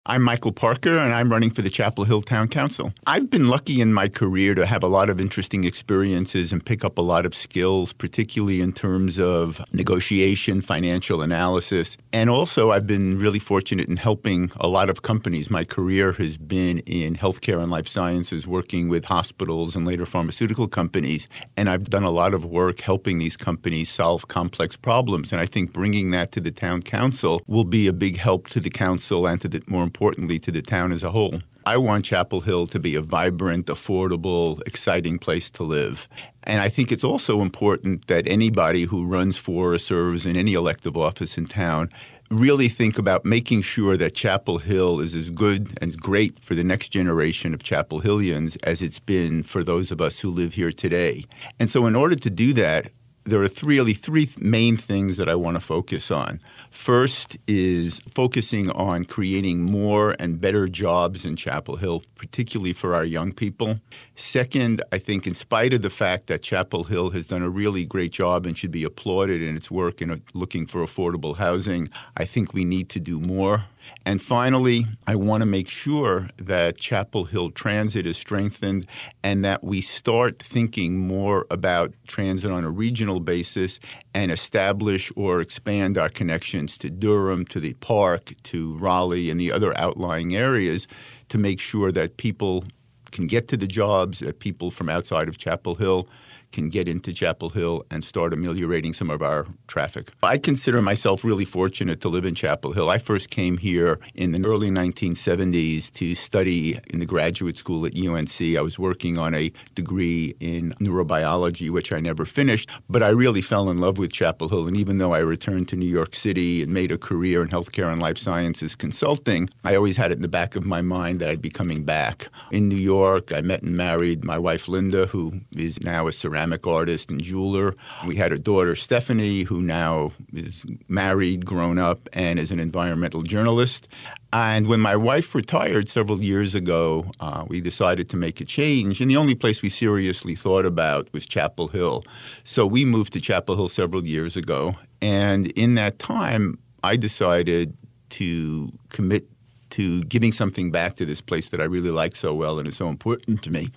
I'm Michael Parker, and I'm running for the Chapel Hill Town Council. I've been lucky in my career to have a lot of interesting experiences and pick up a lot of skills, particularly in terms of negotiation, financial analysis. And also, I've been really fortunate in helping a lot of companies. My career has been in healthcare and life sciences, working with hospitals and later pharmaceutical companies. And I've done a lot of work helping these companies solve complex problems. And I think bringing that to the town council will be a big help to the council and to the, more importantly, to the town as a whole. I want Chapel Hill to be a vibrant, affordable, exciting place to live. And I think it's also important that anybody who runs for or serves in any elective office in town really think about making sure that Chapel Hill is as good and great for the next generation of Chapel Hillians as it's been for those of us who live here today. And so in order to do that, there are three main things that I want to focus on. First is focusing on creating more and better jobs in Chapel Hill, particularly for our young people. Second, I think in spite of the fact that Chapel Hill has done a really great job and should be applauded in its work in looking for affordable housing, I think we need to do more. And finally, I want to make sure that Chapel Hill Transit is strengthened and that we start thinking more about transit on a regional basis and establish or expand our connections to Durham, to the Park, to Raleigh, and the other outlying areas to make sure that people can get to the jobs, that people from outside of Chapel Hill can get into Chapel Hill and start ameliorating some of our traffic. I consider myself really fortunate to live in Chapel Hill. I first came here in the early 1970s to study in the graduate school at UNC. I was working on a degree in neurobiology, which I never finished, but I really fell in love with Chapel Hill. And even though I returned to New York City and made a career in healthcare and life sciences consulting, I always had it in the back of my mind that I'd be coming back. In New York, I met and married my wife, Linda, who is now a ceramic artist and jeweler. We had a daughter, Stephanie, who now is married, grown up, and is an environmental journalist. And when my wife retired several years ago, we decided to make a change. And the only place we seriously thought about was Chapel Hill. So we moved to Chapel Hill several years ago. And in that time, I decided to commit to giving something back to this place that I really like so well and is so important to me.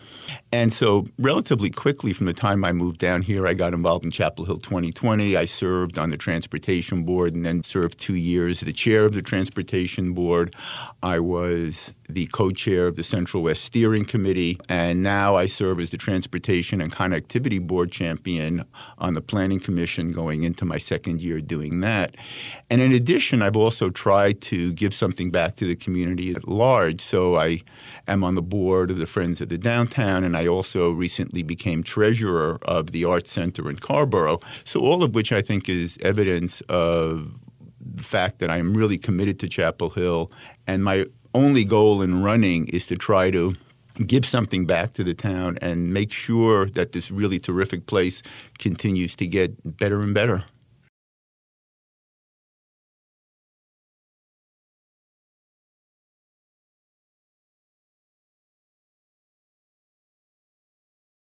And so relatively quickly from the time I moved down here, I got involved in Chapel Hill 2020. I served on the Transportation Board and then served 2 years as the chair of the Transportation Board. I was the co-chair of the Central West Steering Committee, and now I serve as the Transportation and Connectivity Board champion on the Planning Commission, going into my second year doing that. And in addition, I've also tried to give something back to the community at large. So I am on the board of the Friends of the Downtown, and I also recently became treasurer of the Arts Center in Carrboro. So all of which I think is evidence of the fact that I am really committed to Chapel Hill, and my only goal in running is to try to give something back to the town and make sure that this really terrific place continues to get better and better.